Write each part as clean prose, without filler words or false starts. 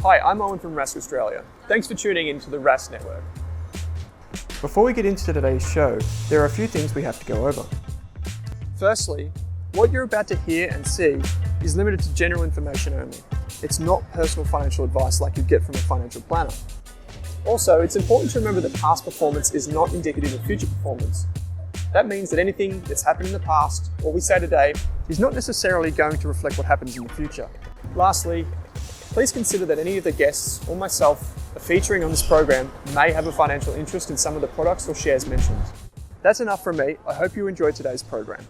Hi, I'm Owen from Rask Australia. Thanks for tuning in to the Rask Network. Before we get into today's show, there are a few things we have to go over. Firstly, what you're about to hear and see is limited to general information only. It's not personal financial advice like you'd get from a financial planner. Also, it's important to remember that past performance is not indicative of future performance. That means that anything that's happened in the past, or we say today, is not necessarily going to reflect what happens in the future. Lastly, please consider that any of the guests or myself are featuring on this program may have a financial interest in some of the products or shares mentioned. That's enough from me. I hope you enjoyed today's program.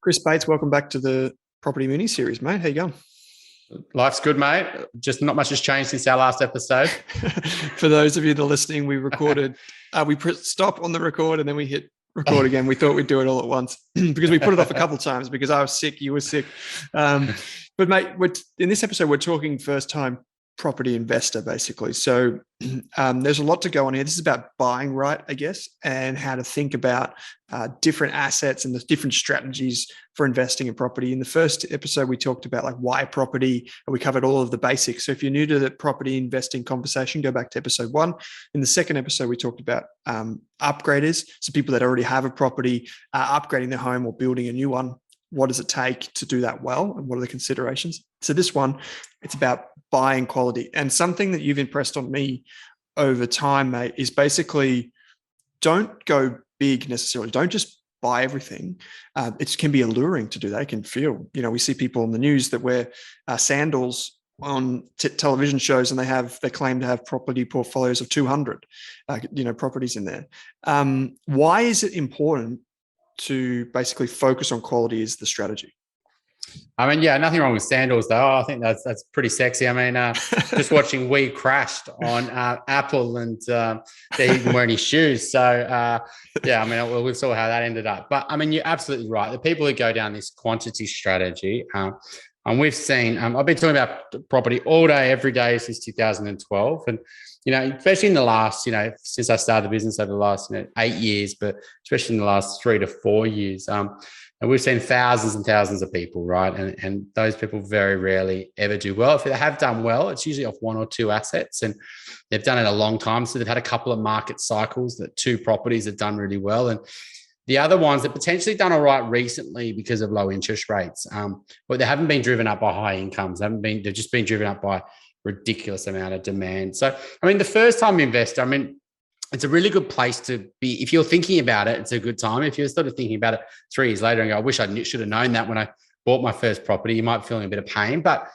Chris Bates, welcome back to the Property Mini Series, mate. How you going? Life's good, mate. Just not much has changed since our last episode. For those of you that are listening, we recorded, we pressed stop on the record and then we hit record again. We thought we'd do it all at once because we put it off a couple of times because I was sick, you were sick. But mate, in this episode, we're talking first-time property investor, basically. So there's a lot to go on here. This is about buying right, I guess, and how to think about different assets and the different strategies for investing in property. In the first episode, we talked about like why property, and we covered all of the basics. So if you're new to the property investing conversation, go back to episode 1. In the second episode, we talked about upgraders. So people that already have a property, upgrading their home or building a new one. What does it take to do that well? And what are the considerations? So this one, it's about buying quality. And something that you've impressed on me over time, mate, is basically don't go big necessarily. Don't just buy everything. It can be alluring to do that. It can feel, we see people in the news that wear sandals on television shows and they claim to have property portfolios of 200, properties in there. Why is it important to basically focus on quality as the strategy? I mean, yeah, nothing wrong with sandals though. I think that's pretty sexy. I mean, just watching We Crashed on Apple and they didn't wear any shoes. So yeah, I mean, we saw how that ended up. But I mean, you're absolutely right. The people who go down this quantity strategy, and we've seen, I've been talking about property all day, every day since 2012. And, especially in the last, since I started the business over the last 8 years, but especially in the last 3 to 4 years, and we've seen thousands and thousands of people, right? And those people very rarely ever do well. If they have done well, it's usually off 1 or 2 assets, and they've done it a long time. So they've had a couple of market cycles that 2 properties have done really well. And the other ones that potentially done all right recently because of low interest rates, but they haven't been driven up by high incomes. They've just been driven up by ridiculous amount of demand. So, I mean, the first time investor, it's a really good place to be. If you're thinking about it, it's a good time. If you're sort of thinking about it 3 years later and go, I wish I should have known that when I bought my first property, you might be feeling a bit of pain, but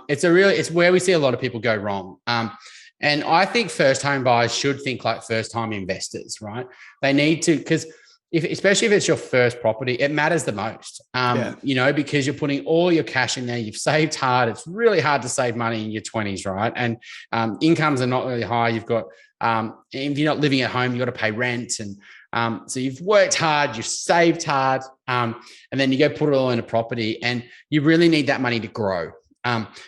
it's where we see a lot of people go wrong. And I think first home buyers should think like first time investors, right? They need to, because especially if it's your first property, it matters the most, because you're putting all your cash in there. You've saved hard. It's really hard to save money in your 20s, right? And incomes are not really high. You've got, if you're not living at home, you've got to pay rent. And so you've worked hard, you've saved hard, and then you go put it all in a property, and you really need that money to grow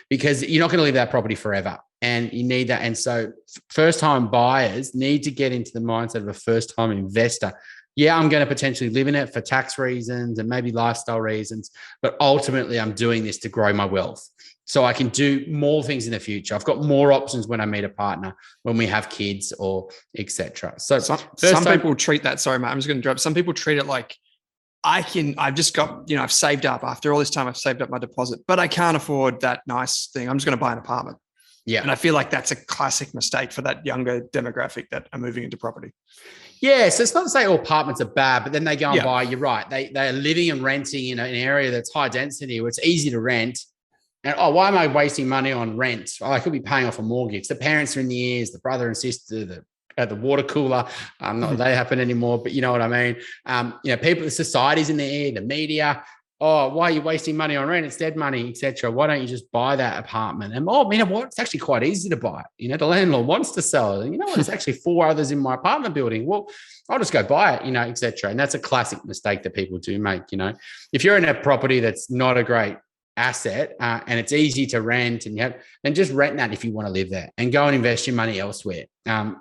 because you're not going to live that property forever. And you need that. And so first-time buyers need to get into the mindset of a first-time investor. Yeah, I'm going to potentially live in it for tax reasons and maybe lifestyle reasons, but ultimately I'm doing this to grow my wealth so I can do more things in the future. I've got more options when I meet a partner, when we have kids or etc. So some people treat that, sorry, mate, I'm just going to interrupt. Some people treat it like I've just got, I've saved up after all this time, I've saved up my deposit, but I can't afford that nice thing. I'm just going to buy an apartment. Yeah. And I feel like that's a classic mistake for that younger demographic that are moving into property. Yeah, so it's not to say all apartments are bad, but then they go and buy, you're right, they are living and renting in an area that's high density where it's easy to rent. And, why am I wasting money on rent? I could be paying off a mortgage. The parents are in the ears, the brother and sister, the water cooler. Not that they happen anymore, but you know what I mean? People, the society's in the ear, the media. Oh, why are you wasting money on rent? It's dead money, etc. Why don't you just buy that apartment? And you know what? It's actually quite easy to buy it. The landlord wants to sell it. And you know what? There's actually 4 others in my apartment building. Well, I'll just go buy it, etc. And that's a classic mistake that people do make. If you're in a property that's not a great asset and it's easy to rent, then just rent that if you want to live there and go and invest your money elsewhere. And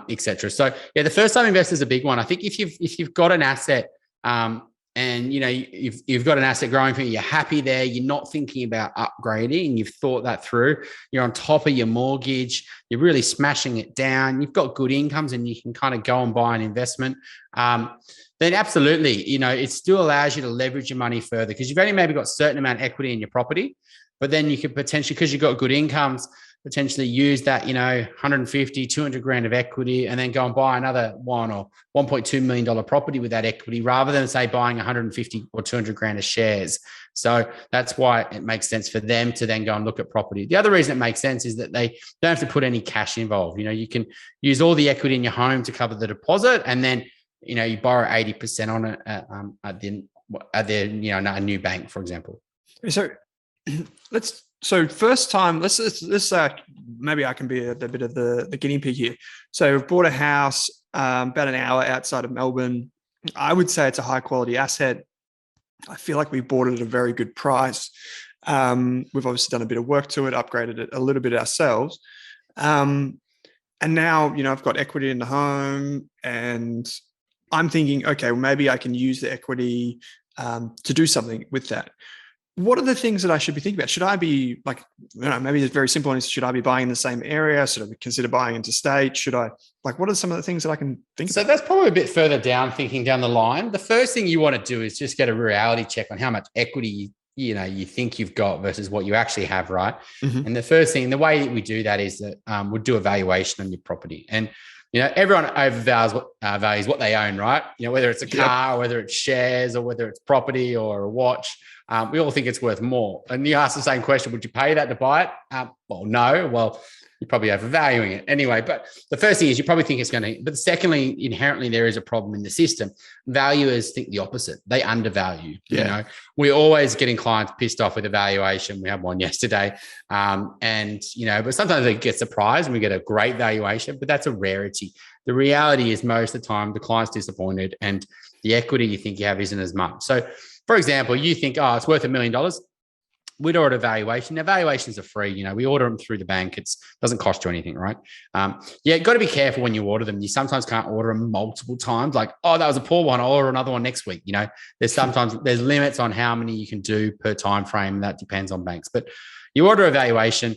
etc. So yeah, the first time investor is a big one. I think if you've got an asset and you've got an asset growing for you, you're happy there, you're not thinking about upgrading, and you've thought that through, you're on top of your mortgage, you're really smashing it down, you've got good incomes, and you can kind of go and buy an investment, then absolutely, it still allows you to leverage your money further, because you've only maybe got a certain amount of equity in your property, but then you could potentially, because you've got good incomes, potentially use that, 150, 200 grand of equity, and then go and buy another $1.2 million property with that equity, rather than say buying 150 or 200 grand of shares. So that's why it makes sense for them to then go and look at property. The other reason it makes sense is that they don't have to put any cash involved. You can use all the equity in your home to cover the deposit, and then, you borrow 80% on it at a new bank, for example. So first time, let's maybe I can be a bit of the guinea pig here. So we've bought a house about an hour outside of Melbourne. I would say it's a high quality asset. I feel like we bought it at a very good price. We've obviously done a bit of work to it, upgraded it a little bit ourselves. And now, I've got equity in the home, and I'm thinking, okay, well, maybe I can use the equity to do something with that. What are the things that I should be thinking about? Should I be maybe it's very simple. Should I be buying in the same area? Should I consider buying interstate? What are some of the things that I can think about? So that's probably a bit further down, thinking down the line. The first thing you want to do is just get a reality check on how much equity you think you've got versus what you actually have, right? Mm-hmm. And the first thing, the way that we do that is that we'll do a valuation on your property. And everyone values what they own, right? Whether it's a car, whether it's shares, or whether it's property or a watch. We all think it's worth more. And you ask the same question, would you pay that to buy it? Well, no. Well, you're probably overvaluing it anyway. But the first thing is you probably think it's going to, but secondly, inherently, there is a problem in the system. Valuers think the opposite. They undervalue. We always getting clients pissed off with a valuation. We had one yesterday. But sometimes they get surprised and we get a great valuation, but that's a rarity. The reality is most of the time the client's disappointed and the equity you think you have isn't as much. So for example, you think, it's worth $1 million. We'd order a valuation. Now, valuations are free. We order them through the bank. It doesn't cost you anything, right? Got to be careful when you order them. You sometimes can't order them multiple times. Like, that was a poor one. I'll order another one next week. There's limits on how many you can do per time frame. That depends on banks. But you order a valuation.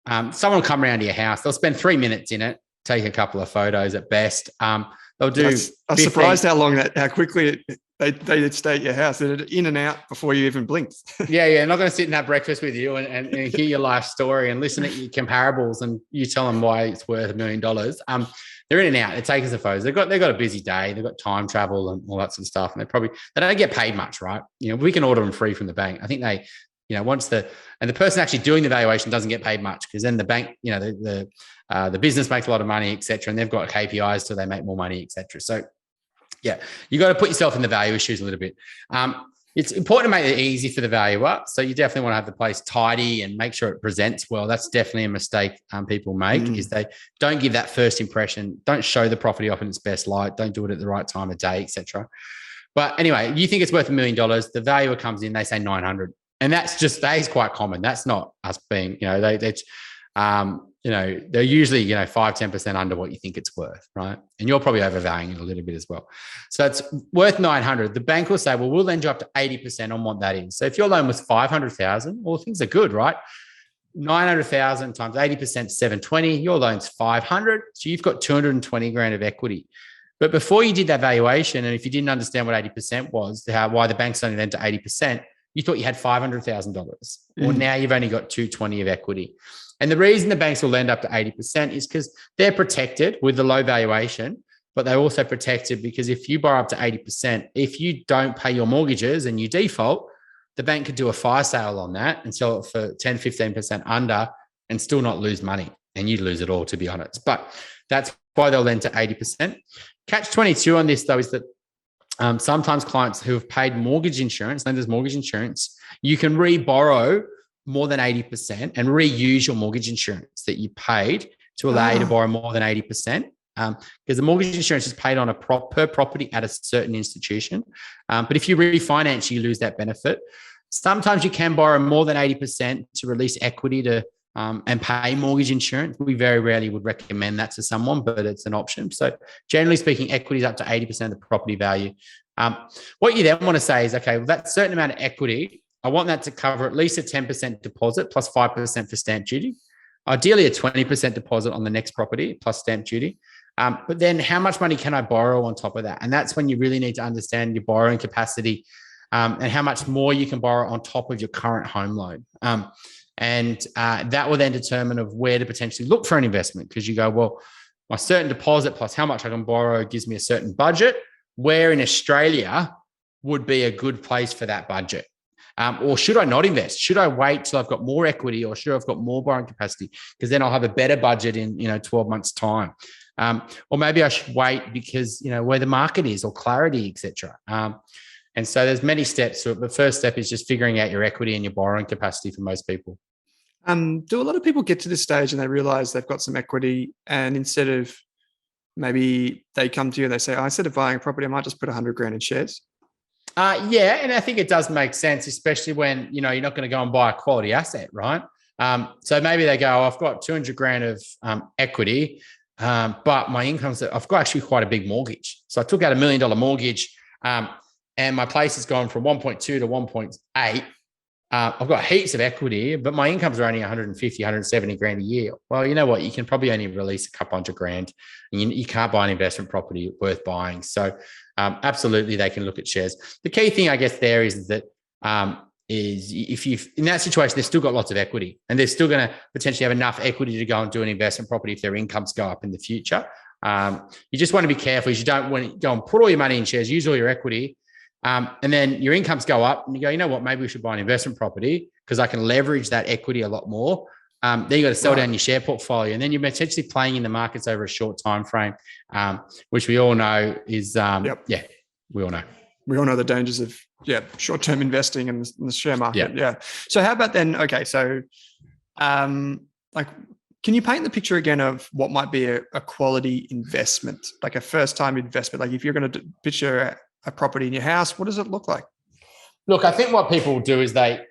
Someone will come around to your house. They'll spend 3 minutes in it, take a couple of photos at best. They'll do. I'm surprised how quickly they stay at your house. They're in and out before you even blinked. Yeah. Not going to sit and have breakfast with you and hear your life story and listen to your comparables and you tell them why it's worth $1 million. They're in and out. They're taking some photos. They've got a busy day. They've got time travel and all that sort of stuff. And they don't get paid much, right? We can order them free from the bank. I think they, once the person actually doing the valuation doesn't get paid much, because then the bank, the business makes a lot of money, et cetera, and they've got KPIs so they make more money, et cetera. So you got to put yourself in the valuer shoes a little bit. It's important to make it easy for the valuer. So you definitely want to have the place tidy and make sure it presents well. That's definitely a mistake people make is they don't give that first impression. Don't show the property off in its best light. Don't do it at the right time of day, et cetera. But anyway, you think it's worth $1 million. The valuer comes in, they say 900. And that is quite common. That's not us being, they're usually, 5-10% under what you think it's worth, right? And you're probably overvaluing it a little bit as well. So it's worth 900. The bank will say, well, we'll lend you up to 80% on what that is. So if your loan was 500,000, well, things are good, right? 900,000 times 80%, 720. Your loan's 500. So you've got 220 grand of equity. But before you did that valuation, and if you didn't understand what 80% was, why the bank's only lent to 80%, you thought you had $500,000. Well, now you've only got 220 of equity. And the reason the banks will lend up to 80% is because they're protected with the low valuation, but they're also protected because if you borrow up to 80%, if you don't pay your mortgages and you default, the bank could do a fire sale on that and sell it for 10, 15% under and still not lose money. And you'd lose it all, to be honest. But that's why they'll lend to 80%. Catch 22 on this, though, is that sometimes clients who have paid mortgage insurance, lenders mortgage insurance, you can re-borrow more than 80% and reuse your mortgage insurance that you paid to allow you to borrow more than 80%. Because the mortgage insurance is paid on per property at a certain institution. But if you refinance, you lose that benefit. Sometimes you can borrow more than 80% to release equity to and pay mortgage insurance. We very rarely would recommend that to someone, but it's an option. So generally speaking, equity is up to 80% of the property value. What you then want to say is, okay, well, that certain amount of equity, I want that to cover at least a 10% deposit plus 5% for stamp duty. Ideally, a 20% deposit on the next property plus stamp duty. But then how much money can I borrow on top of that? And that's when you really need to understand your borrowing capacity and how much more you can borrow on top of your current home loan. And that will then determine of where to potentially look for an investment, because you go, well, my certain deposit plus how much I can borrow gives me a certain budget. Where in Australia would be a good place for that budget? Or should I not invest? Should I wait till I've got more equity, or should I've got more borrowing capacity? Because then I'll have a better budget in 12 months' time. Or maybe I should wait because where the market is, or clarity, etc. And so there's many steps to it. The first step is just figuring out your equity and your borrowing capacity for most people. Do a lot of people get to this stage and they realize they've got some equity, and instead of, maybe they come to you and they say, oh, instead of buying a property, I might just put 100 grand in shares? Yeah, and I think it does make sense, especially when you're not going to go and buy a quality asset, right? So maybe they go, I've got 200 grand of equity, but my income's, I've got actually quite a big mortgage. So I took out $1 million mortgage, and my place has gone from 1.2 to 1.8. I've got heaps of equity, but my incomes are only 150, 170 grand a year. Well, you know what? You can probably only release a couple hundred grand, and you can't buy an investment property worth buying. So absolutely, they can look at shares. The key thing, I guess, there is that is if you've in that situation, they've still got lots of equity, and they're still going to potentially have enough equity to go and do an investment property if their incomes go up in the future. You just want to be careful. You don't want to go and put all your money in shares, use all your equity, and then your incomes go up, and you go, you know what, maybe we should buy an investment property because I can leverage that equity a lot more. Then you got to sell down your share portfolio, and then you're potentially playing in the markets over a short time frame, which we all know is, we all know. We all know the dangers of short-term investing in the share market. Yeah. So how about then? Okay, so can you paint the picture again of what might be a quality investment, like a first-time investment? Like if you're going to picture a property in your house, what does it look like? Look, I think what people do is they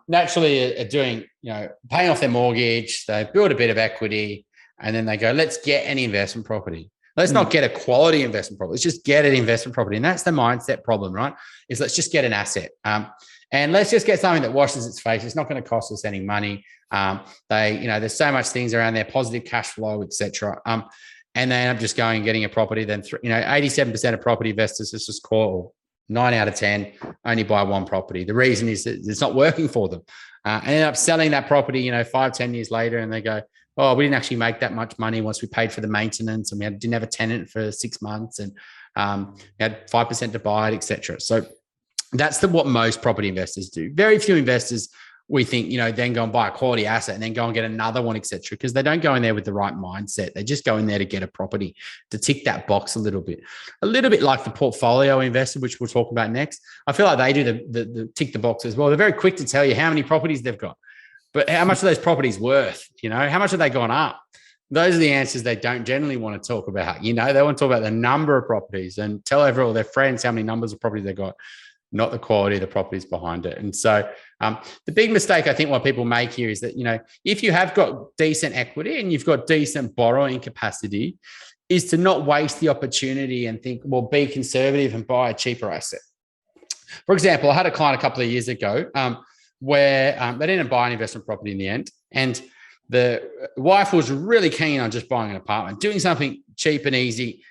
naturally are doing, paying off their mortgage, they build a bit of equity, and then they go, let's get an investment property. Let's not get a quality investment property. Let's just get an investment property. And that's the mindset problem, right? Is let's just get an asset. And let's just get something that washes its face. It's not going to cost us any money. There's so much things around there, positive cash flow, etc. And they end up just going and getting a property. Then, 87% of property investors, let's just call 9 out of 10, only buy one property. The reason is that it's not working for them. And end up selling that property, 5-10 years later, and they go, oh, we didn't actually make that much money once we paid for the maintenance, and we didn't have a tenant for 6 months, and we had 5% to buy it, etc. So that's what most property investors do. Very few investors, we think, then go and buy a quality asset and then go and get another one, etc. Because they don't go in there with the right mindset. They just go in there to get a property, to tick that box a little bit like the portfolio investor, which we'll talk about next. I feel like they do the tick the box as well. They're very quick to tell you how many properties they've got, but how much are those properties worth? How much have they gone up? Those are the answers they don't generally want to talk about. They want to talk about the number of properties and tell all their friends how many numbers of properties they've got, not the quality of the properties behind it. And so the big mistake I think what people make here is that, if you have got decent equity and you've got decent borrowing capacity, is to not waste the opportunity and think, well, be conservative and buy a cheaper asset. For example, I had a client a couple of years ago where they didn't buy an investment property in the end. And the wife was really keen on just buying an apartment, doing something cheap and easy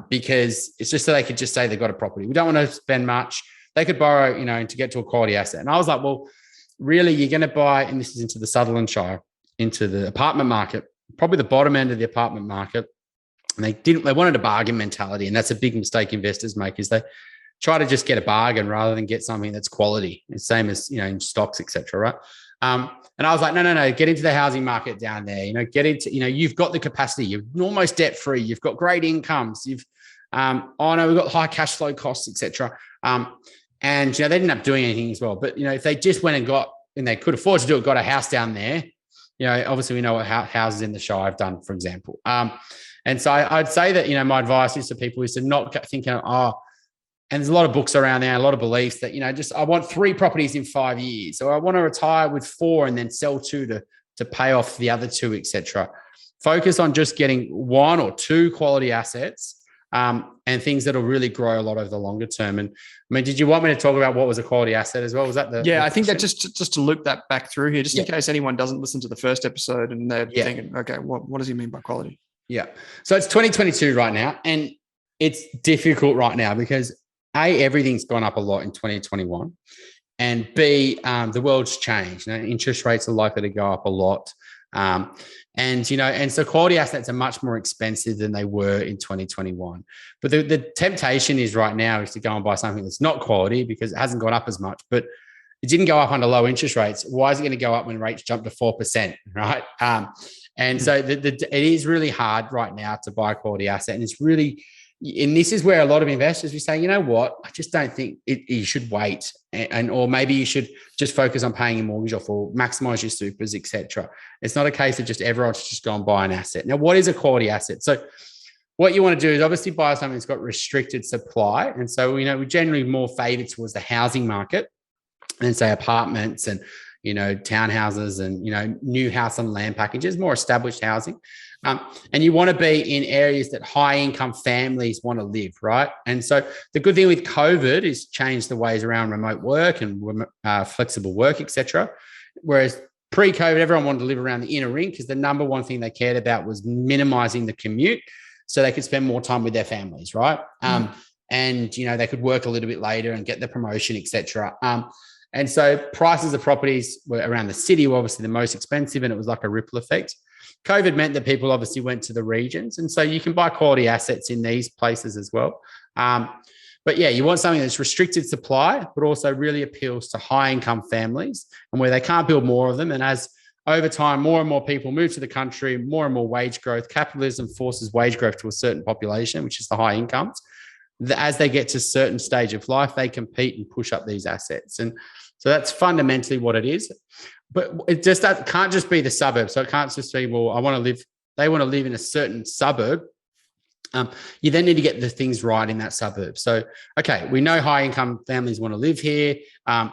because it's just so they could just say they've got a property. We don't want to spend much. They could borrow, to get to a quality asset. And I was like, well, really, you're going to buy, and this is into the Sutherland Shire, into the apartment market, probably the bottom end of the apartment market. And they wanted a bargain mentality. And that's a big mistake investors make, is they try to just get a bargain rather than get something that's quality. It's same as, in stocks, et cetera, right? And I was like, no, get into the housing market down there, get into, you've got the capacity, you're almost debt free, you've got great incomes, we've got high cash flow costs, et cetera. And, they didn't end up doing anything as well. But, if they just went and they could afford to do it, got a house down there, obviously we know what houses in the Shire have done, for example. And so I'd say that, my advice is to people is to not think, and there's a lot of books around there, a lot of beliefs that, I want 3 properties in 5 years, or I want to retire with 4 and then sell 2 to to pay off the other two, etc. Focus on just getting one or two quality assets and things that'll really grow a lot over the longer term. And I mean, did you want me to talk about what was a quality asset as well? Was that the I think that just to loop that back through here, just in Yeah. case anyone doesn't listen to the first episode and they're Yeah. thinking, okay, what does he mean by quality? Yeah. So it's 2022 right now, and it's difficult right now because A, everything's gone up a lot in 2021, and B, the world's changed. You know, interest rates are likely to go up a lot. And so quality assets are much more expensive than they were in 2021. But the temptation is right now is to go and buy something that's not quality because it hasn't gone up as much, but it didn't go up under low interest rates. Why is it going to go up when rates jump to 4%, right? And so it is really hard right now to buy a quality asset. And it's really, and this is where a lot of investors will say, you know what, I just don't think you should wait. Or maybe you should just focus on paying your mortgage off or maximize your supers, etc. It's not a case of just everyone should just go and buy an asset. Now, what is a quality asset? So what you want to do is obviously buy something that's got restricted supply. And so, we're generally more favored towards the housing market and say apartments and, townhouses and, new house and land packages, more established housing. And you want to be in areas that high income families want to live, right? And so the good thing with COVID is changed the ways around remote work and flexible work, etc. Whereas pre-COVID, everyone wanted to live around the inner ring because the number one thing they cared about was minimizing the commute so they could spend more time with their families, right? And, they could work a little bit later and get the promotion, etc. And so prices of properties were around the city were obviously the most expensive, and it was like a ripple effect. COVID meant that people obviously went to the regions. And so you can buy quality assets in these places as well. But yeah, you want something that's restricted supply, but also really appeals to high income families and where they can't build more of them. And as over time, more and more people move to the country, more and more wage growth, capitalism forces wage growth to a certain population, which is the high incomes. As they get to a certain stage of life, they compete and push up these assets. And so that's fundamentally what it is. But it just can't just be the suburb. So it can't just be, well, they want to live in a certain suburb. You then need to get the things right in that suburb. So, okay, we know high income families want to live here.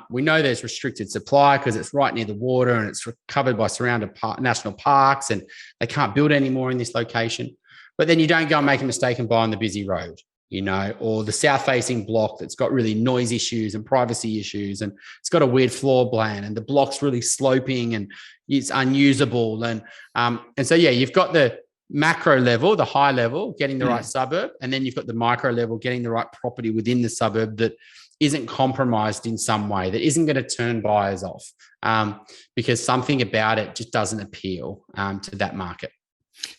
We know there's restricted supply because it's right near the water and it's covered by surrounded national parks and they can't build anymore in this location. But then you don't go and make a mistake and buy on the busy road, or the south-facing block that's got really noise issues and privacy issues, and it's got a weird floor plan, and the block's really sloping and it's unusable. And so, yeah, you've got the macro level, the high level, getting the right suburb, and then you've got the micro level, getting the right property within the suburb that isn't compromised in some way, that isn't going to turn buyers off because something about it just doesn't appeal to that market.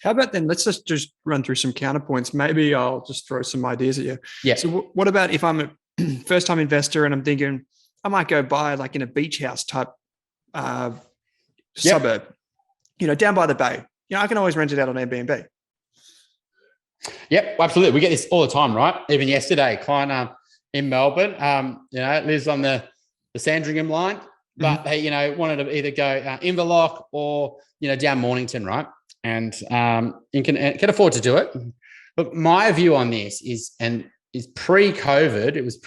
How about then, let's just run through some counterpoints. Maybe I'll just throw some ideas at you. Yeah. So what about if I'm a first-time investor and I'm thinking I might go buy like in a beach house type suburb, down by the bay. I can always rent it out on Airbnb. Yep, absolutely. We get this all the time, right? Even yesterday, a client in Melbourne, lives on the Sandringham line, but they, wanted to either go Inverloch or, down Mornington, right? And you can afford to do it. Look, my view on this is pre-COVID, it was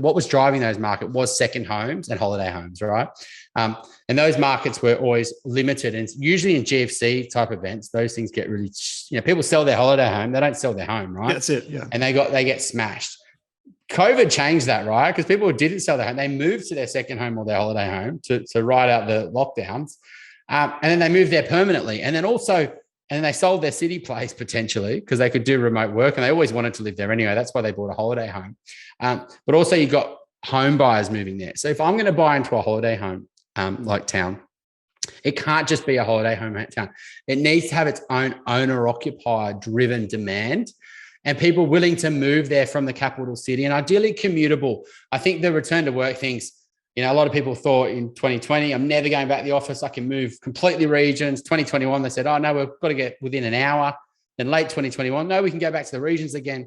what was driving those markets was second homes and holiday homes, right? And those markets were always limited. And usually in GFC type events, those things get really, people sell their holiday home. They don't sell their home, right? That's it, yeah. And they get smashed. COVID changed that, right? Because people didn't sell their home. They moved to their second home or their holiday home to ride out the lockdowns. And then they moved there permanently. And then they sold their city place potentially because they could do remote work and they always wanted to live there anyway. That's why they bought a holiday home. But also you've got home buyers moving there. So if I'm going to buy into a holiday home like town, it can't just be a holiday home town. It needs to have its own owner-occupier driven demand and people willing to move there from the capital city and ideally commutable. I think the return to work things, a lot of people thought in 2020, I'm never going back to the office. I can move completely regions. 2021, they said, oh, no, we've got to get within an hour. Then late 2021, no, we can go back to the regions again.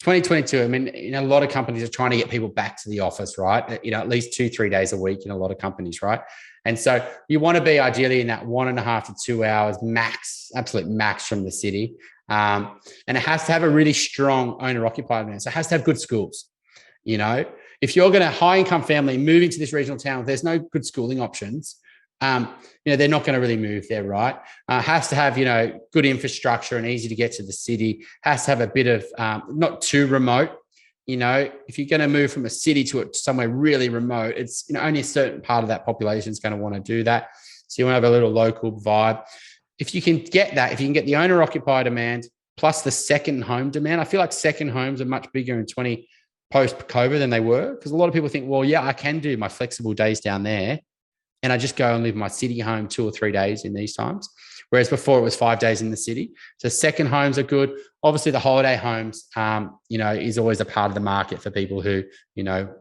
2022, I mean, a lot of companies are trying to get people back to the office, right? At least 2-3 days a week in a lot of companies, right? And so you want to be ideally in that 1.5 to 2 hours max, absolute max from the city. And it has to have a really strong owner-occupied demand. So it has to have good schools, If you're going to high income family moving to this regional town, there's no good schooling options. they're not going to really move there, right? Has to have, good infrastructure and easy to get to the city. Has to have a bit of not too remote. If you're going to move from a city to somewhere really remote, it's only a certain part of that population is going to want to do that. So you want to have a little local vibe. If you can get that, if you can get the owner-occupier demand plus the second home demand, I feel like second homes are much bigger in post-COVID than they were, because a lot of people think, well, yeah, I can do my flexible days down there, and I just go and live in my city home 2 or 3 days in these times. Whereas before it was 5 days in the city. So second homes are good. Obviously the holiday homes, is always a part of the market for people who,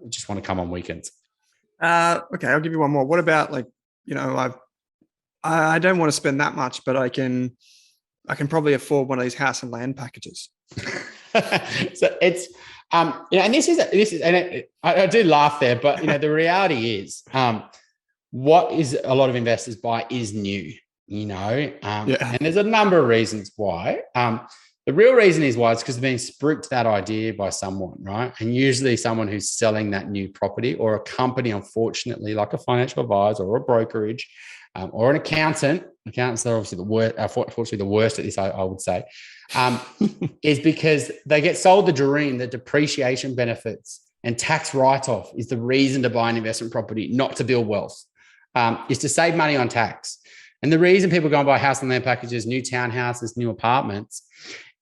just want to come on weekends. Okay, I'll give you one more. What about I don't want to spend that much, but I can probably afford one of these house and land packages. So it's, and this is, and I do laugh there, but the reality is, what is a lot of investors buy is new, and there's a number of reasons why. The real reason is why it's because they've been spooked that idea by someone, right? And usually someone who's selling that new property, or a company, unfortunately, like a financial advisor or a brokerage, or an accountant. Accountants are obviously the worst, unfortunately the worst at this, I would say, is because they get sold the dream that depreciation benefits and tax write-off is the reason to buy an investment property, not to build wealth, is to save money on tax. And the reason people go and buy house and land packages, new townhouses, new apartments,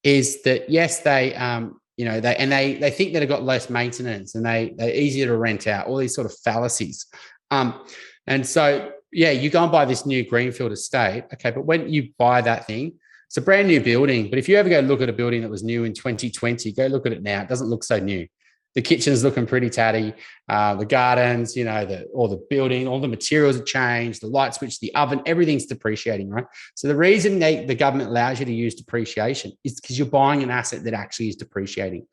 is that, yes, they think that they've got less maintenance and they're easier to rent out, all these sort of fallacies. And so, you go and buy this new greenfield estate. Okay, but when you buy that thing, it's a brand new building. But if you ever go look at a building that was new in 2020, go look at it now. It doesn't look so new. The kitchen's looking pretty tatty. The gardens, all the building, all the materials have changed. The light switch, the oven, everything's depreciating, right? So the reason the government allows you to use depreciation is because you're buying an asset that actually is depreciating.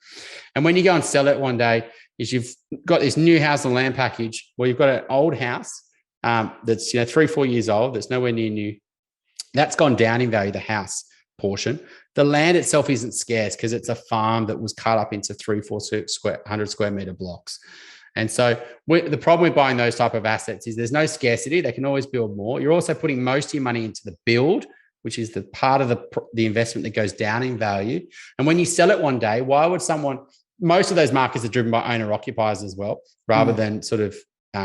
And when you go and sell it one day, is you've got this new house and land package where you've got an old house that's 3-4 years old, that's nowhere near new. That's gone down in value, the house portion. The land itself isn't scarce because it's a farm that was cut up into 300 square meter blocks. And so the problem with buying those type of assets is there's no scarcity. They can always build more. You're also putting most of your money into the build, which is the part of the investment that goes down in value. And when you sell it one day, why would most of those markets are driven by owner occupiers as well, rather than sort of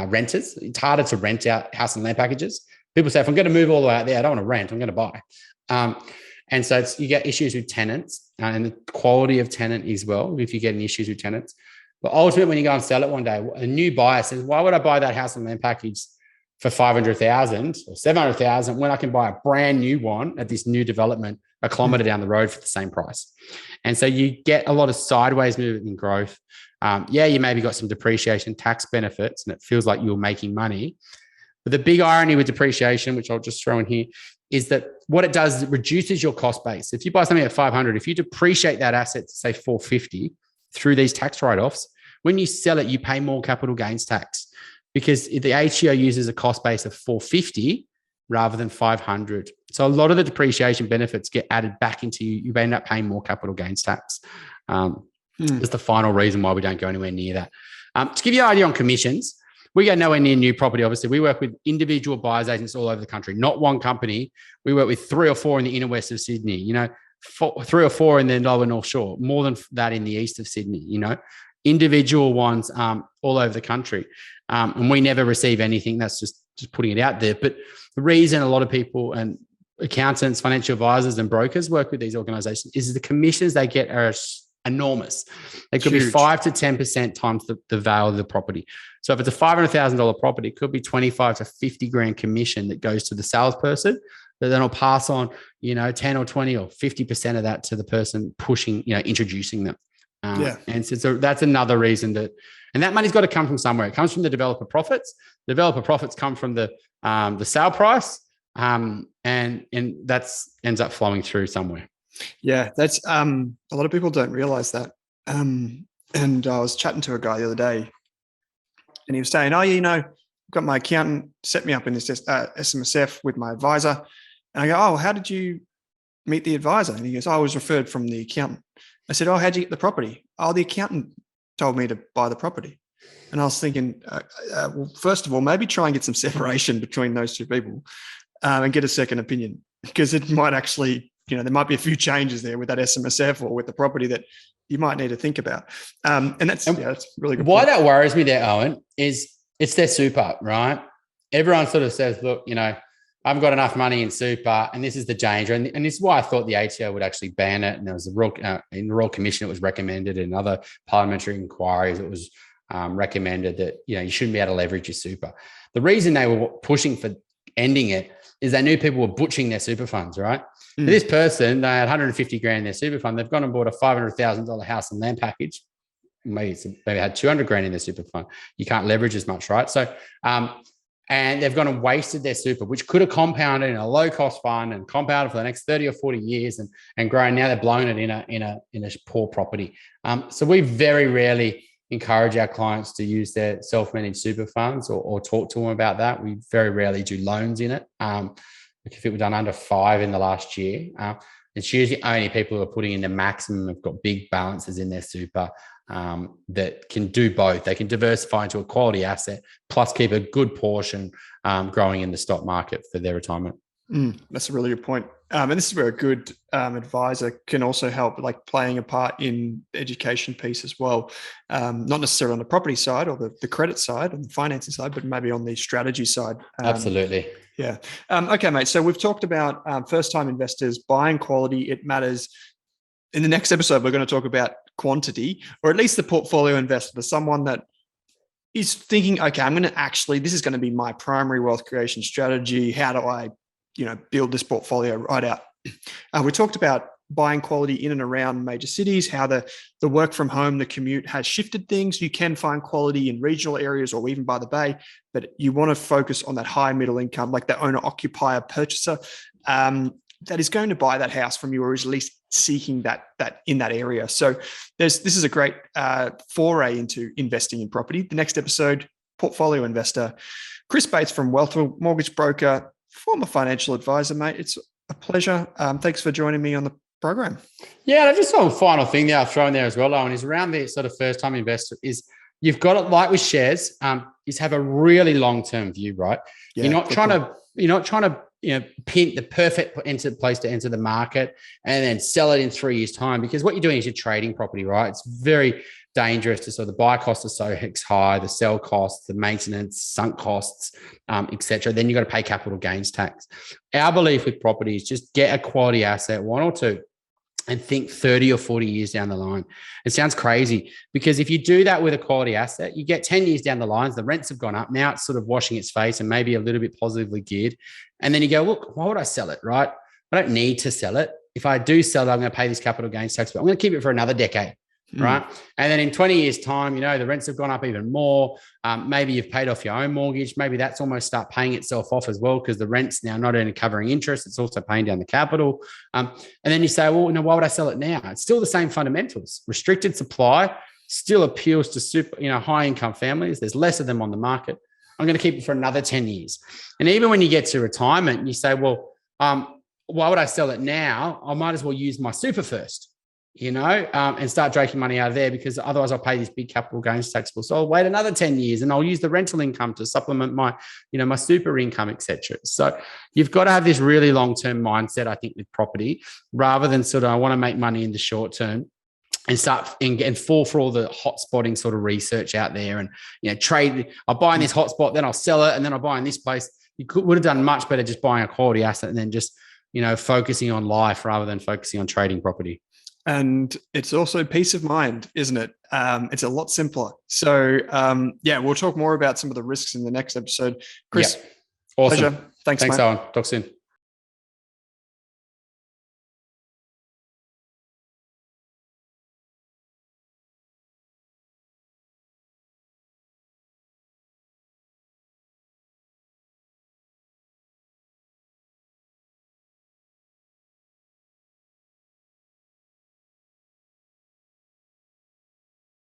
renters. It's harder to rent out house and land packages. People say, if I'm going to move all the way out there, I don't want to rent, I'm going to buy. And so you get issues with tenants and the quality of tenant as well, if you're getting issues with tenants. But ultimately, when you go and sell it one day, a new buyer says, why would I buy that house and land package for 500,000 or 700,000 when I can buy a brand new one at this new development a kilometre down the road for the same price? And so you get a lot of sideways movement in growth. You maybe got some depreciation tax benefits and it feels like you're making money. But the big irony with depreciation, which I'll just throw in here, is that what it does is it reduces your cost base. If you buy something at 500, if you depreciate that asset to say 450 through these tax write-offs, when you sell it, you pay more capital gains tax because the ATO uses a cost base of 450 rather than 500. So a lot of the depreciation benefits get added back into you. You end up paying more capital gains tax. That's the final reason why we don't go anywhere near that. To give you an idea on commissions, we go nowhere near new property. Obviously, we work with individual buyers agents all over the country, not one company. We work with 3 or 4 in the inner west of Sydney, 3 or 4 in the lower North Shore, more than that in the east of Sydney, individual ones all over the country. And we never receive anything. That's just putting it out there. But the reason a lot of people and accountants, financial advisors and brokers work with these organizations is the commissions they get are enormous. It could be 5 to 10% times the value of the property. So if it's a $500,000 property, it could be 25 to 50 grand commission that goes to the salesperson that then will pass on, 10 or 20 or 50% of that to the person pushing, introducing them. And so that's another reason and that money's got to come from somewhere. It comes from the developer profits. Developer profits come from the sale price. And that's ends up flowing through somewhere. Yeah, that's a lot of people don't realize that. And I was chatting to a guy the other day and he was saying, I've got my accountant set me up in this SMSF with my advisor. And I go, oh, how did you meet the advisor? And he goes, I was referred from the accountant. I said, oh, how'd you get the property? Oh, the accountant told me to buy the property. And I was thinking, well, first of all, maybe try and get some separation between those two people and get a second opinion, because it might actually, there might be a few changes there with that SMSF or with the property that you might need to think about. And that's really good. Why that worries me there, Owen, is it's their super, right? Everyone sort of says, look, I've got enough money in super, and this is the danger. And this is why I thought the ATO would actually ban it. And there was in the Royal Commission, it was recommended, in other parliamentary inquiries, it was recommended that, you shouldn't be able to leverage your super. The reason they were pushing for ending it is they knew people were butchering their super funds, right? For this person, they had 150 grand in their super fund. They've gone and bought a $500,000 house and land package. Maybe had 200 grand in their super fund. You can't leverage as much, right? So, and they've gone and wasted their super, which could have compounded in a low-cost fund and compounded for the next 30 or 40 years and grown. Now they're blown it in a poor property. So we very rarely encourage our clients to use their self-managed super funds or talk to them about that. We very rarely do loans in it. If it was done under 5 in the last year, it's usually only people who are putting in the maximum, have got big balances in their super, that can do both. They can diversify into a quality asset, plus keep a good portion growing in the stock market for their retirement. That's a really good point. And this is where a good advisor can also help, like playing a part in the education piece as well. Not necessarily on the property side or the credit side and the financing side, but maybe on the strategy side. Absolutely. Yeah. Okay, mate. So we've talked about first-time investors, buying quality. It matters. In the next episode, we're going to talk about quantity, or at least the portfolio investor, someone that is thinking, okay, this is going to be my primary wealth creation strategy. How do I, build this portfolio right out? We talked about buying quality in and around major cities, how the work from home, the commute has shifted things. You can find quality in regional areas or even by the bay, but you want to focus on that high middle income, like the owner occupier purchaser that is going to buy that house from you, or is at least seeking that in that area. So this is a great foray into investing in property. The next episode, portfolio investor, Chris Bates from Wealthful, mortgage broker, former financial advisor, mate. It's a pleasure. Thanks for joining me on the program. Yeah, just one final thing that I'll throw in there as well, Owen, is around the sort of first-time investor is you've got it, like with shares, is have a really long-term view, right? Yeah, you're not trying to pin the perfect place to enter the market and then sell it in 3 years' time, because what you're doing is you're trading property, right? It's very dangerous to sort of the buy cost is so high, the sell costs, the maintenance, sunk costs, etc. Then you've got to pay capital gains tax. Our belief with property is just get a quality asset, 1 or 2, and think 30 or 40 years down the line. It sounds crazy, because if you do that with a quality asset, you get 10 years down the line, the rents have gone up. Now it's sort of washing its face and maybe a little bit positively geared. And then you go, look, why would I sell it, right? I don't need to sell it. If I do sell it, I'm going to pay this capital gains tax, but I'm going to keep it for another decade. Right. And then in 20 years' time, the rents have gone up even more. Maybe you've paid off your own mortgage. Maybe that's almost start paying itself off as well, because the rent's now not only covering interest, it's also paying down the capital. And then you say, well, why would I sell it now? It's still the same fundamentals. Restricted supply still appeals to super, high income families. There's less of them on the market. I'm going to keep it for another 10 years. And even when you get to retirement, you say, well, why would I sell it now? I might as well use my super first. And start draking money out of there, because otherwise I'll pay this big capital gains tax bill. So I'll wait another 10 years and I'll use the rental income to supplement my, my super income, etc. So you've got to have this really long-term mindset, I think, with property, rather than sort of, I want to make money in the short term and start and fall for all the hot spotting sort of research out there and, trade. I'll buy in this hot spot, then I'll sell it. And then I'll buy in this place. You would have done much better just buying a quality asset and then just, focusing on life rather than focusing on trading property. And it's also peace of mind, isn't it? It's a lot simpler. So, we'll talk more about some of the risks in the next episode. Chris, awesome. Pleasure. Thanks, mate. Owen. Talk soon.